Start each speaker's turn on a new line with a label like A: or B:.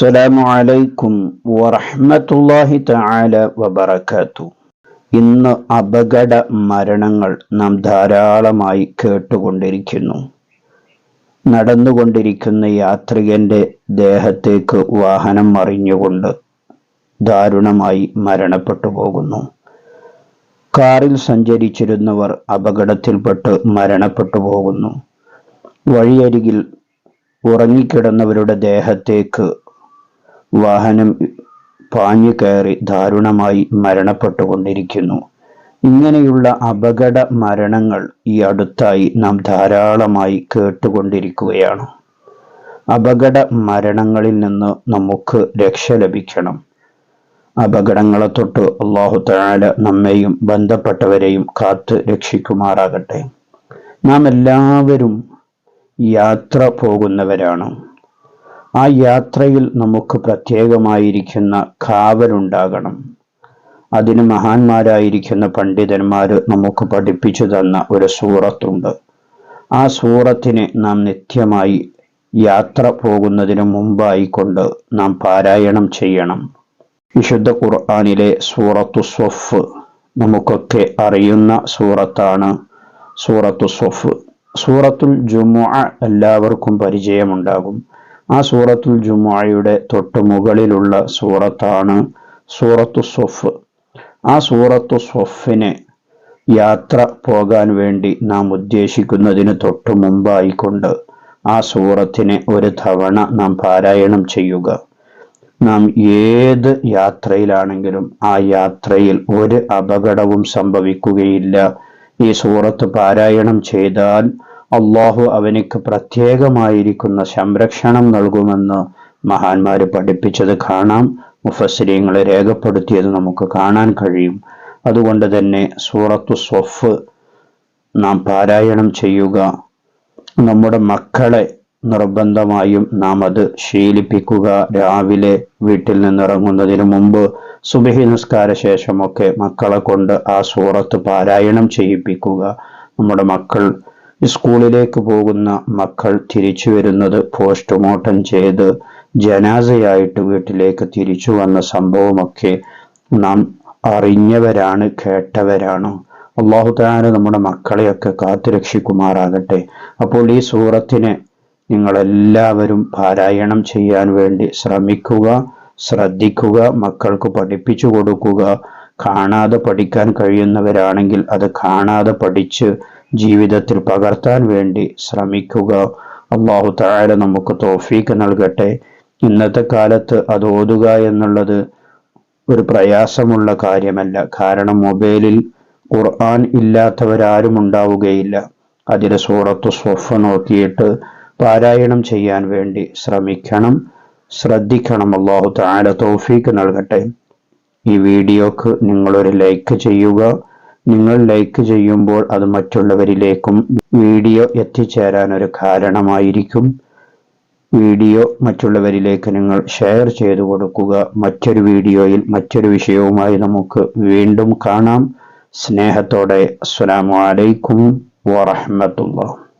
A: അസ്സലാമു അലൈക്കും വറഹ്മത്തുള്ളാഹി തആല വബറകാതുഹു. ഇന്ന് അപകട മരണങ്ങൾ നാം ധാരാളമായി കേട്ടുകൊണ്ടിരിക്കുന്നു. നടന്നുകൊണ്ടിരിക്കുന്ന യാത്രികന്റെ ദേഹത്തേക്ക് വാഹനം മറിഞ്ഞുകൊണ്ട് ദാരുണമായി മരണപ്പെട്ടു പോകുന്നു. കാറിൽ സഞ്ചരിച്ചിരുന്നവർ അപകടത്തിൽപ്പെട്ട് മരണപ്പെട്ടു പോകുന്നു. വഴിയരികിൽ ഉറങ്ങിക്കിടന്നവരുടെ ദേഹത്തേക്ക് വാഹനം പാഞ്ഞു കയറി ദാരുണമായി മരണപ്പെട്ടുകൊണ്ടിരിക്കുന്നു. ഇങ്ങനെയുള്ള അപകട മരണങ്ങൾ ഈ അടുത്തായി നാം ധാരാളമായി കേട്ടുകൊണ്ടിരിക്കുകയാണ്. അപകട മരണങ്ങളിൽ നിന്ന് നമുക്ക് രക്ഷ ലഭിക്കണം. അപകടങ്ങളെ തൊട്ട് അല്ലാഹു തആല നമ്മെയും ബന്ധപ്പെട്ടവരെയും കാത്ത് രക്ഷിക്കുമാറാകട്ടെ. നാം എല്ലാവരും യാത്ര പോകുന്നവരാണ്. ആ യാത്രയിൽ നമുക്ക് പ്രത്യേകമായിരിക്കുന്ന കാവലുണ്ടാകണം. അതിന് മഹാന്മാരായിരിക്കുന്ന പണ്ഡിതന്മാർ നമുക്ക് പഠിപ്പിച്ചു തന്ന ഒരു സൂറത്തുണ്ട്. ആ സൂറത്തിനെ നാം നിത്യമായി യാത്ര പോകുന്നതിന് മുമ്പായി കൊണ്ട് നാം പാരായണം ചെയ്യണം. വിശുദ്ധ ഖുർആനിലെ സൂറത്തു സ്വഫ് നമുക്കൊക്കെ അറിയുന്ന സൂറത്താണ് സൂറത്തു സ്വഫ്. സൂറത്തുൽ ജുമുഅ എല്ലാവർക്കും പരിചയമുണ്ടാകും. ആ സൂറത്തുൽ ജുമുഅയുടെ തൊട്ട് മുകളിലുള്ള സൂറത്താണ് സൂറത്തു സ്വഫ്. ആ സൂറത്തു സ്വഫിനെ യാത്ര പോകാൻ വേണ്ടി നാം ഉദ്ദേശിക്കുന്നതിന് തൊട്ട് മുമ്പായിക്കൊണ്ട് ആ സൂറത്തിനെ ഒരു തവണ നാം പാരായണം ചെയ്യുക. നാം ഏത് യാത്രയിലാണെങ്കിലും ആ യാത്രയിൽ ഒരു അപകടവും സംഭവിക്കുകയില്ല. ഈ സൂറത്ത് പാരായണം ചെയ്താൽ അള്ളാഹു അവനിക്ക് പ്രത്യേകമായിരിക്കുന്ന സംരക്ഷണം നൽകുമെന്ന് മഹാന്മാര് പഠിപ്പിച്ചത് കാണാം. മുഫസ്സിരീങ്ങളെ രേഖപ്പെടുത്തിയത് നമുക്ക് കാണാൻ കഴിയും. അതുകൊണ്ട് തന്നെ സൂറത്തു സ്വഫ് നാം പാരായണം ചെയ്യുക. നമ്മുടെ മക്കളെ നിർബന്ധമായും നാം അത് ശീലിപ്പിക്കുക. രാവിലെ വീട്ടിൽ നിന്നിറങ്ങുന്നതിന് മുമ്പ് സുബഹി നിസ്കാര ശേഷമൊക്കെ മക്കളെ കൊണ്ട് ആ സൂറത്ത് പാരായണം ചെയ്യിപ്പിക്കുക. നമ്മുടെ മക്കൾ സ്കൂളിലേക്ക് പോകുന്ന മക്കൾ തിരിച്ചു വരുന്നത് പോസ്റ്റ്മോർട്ടം ചെയ്ത് ജനാസയായിട്ട് വീട്ടിലേക്ക് തിരിച്ചു വന്ന സംഭവമൊക്കെ നാം അറിഞ്ഞവരാണ്, കേട്ടവരാണ്. അല്ലാഹു തആല നമ്മുടെ മക്കളെയൊക്കെ കാത്തുരക്ഷിക്കുമാറാകട്ടെ. അപ്പോൾ ഈ സൂറത്തിനെ നിങ്ങളെല്ലാവരും പാരായണം ചെയ്യാൻ വേണ്ടി ശ്രമിക്കുക, ശ്രദ്ധിക്കുക, മക്കൾക്ക് പഠിപ്പിച്ചു കൊടുക്കുക. കാണാതെ പഠിക്കാൻ കഴിയുന്നവരാണെങ്കിൽ അത് കാണാതെ പഠിച്ച് ജീവിതത്തിൽ പകർത്താൻ വേണ്ടി ശ്രമിക്കുക. അല്ലാഹു തആല നമുക്ക് തൗഫീഖ് നൽകട്ടെ. ഇന്നത്തെ കാലത്ത് അത് ഓതുക എന്നുള്ളത് ഒരു പ്രയാസമുള്ള കാര്യമല്ല. കാരണം മൊബൈലിൽ ഖുർആൻ ഇല്ലാത്തവരാരും ഉണ്ടാവുകയില്ല. അതിലെ സൂറത്തു സ്വഫ് നോക്കിയിട്ട് പാരായണം ചെയ്യാൻ വേണ്ടി ശ്രമിക്കണം, ശ്രദ്ധിക്കണം. അല്ലാഹു തആല തൗഫീഖ് നൽകട്ടെ. ഈ വീഡിയോക്ക് നിങ്ങളൊരു ലൈക്ക് ചെയ്യുക. നിങ്ങൾ ലൈക്ക് ചെയ്യുമ്പോൾ അത് മറ്റുള്ളവരിലേക്കും വീഡിയോ എത്തിച്ചേരാൻ ഒരു കാരണമായിരിക്കും. വീഡിയോ മറ്റുള്ളവരിലേക്ക് നിങ്ങൾ ഷെയർ ചെയ്തു കൊടുക്കുക. മറ്റൊരു വീഡിയോയിൽ മറ്റൊരു വിഷയവുമായി നമുക്ക് വീണ്ടും കാണാം. സ്നേഹത്തോടെ അസ്സലാമു അലൈക്കും വറഹ്മത്തുള്ളാഹി.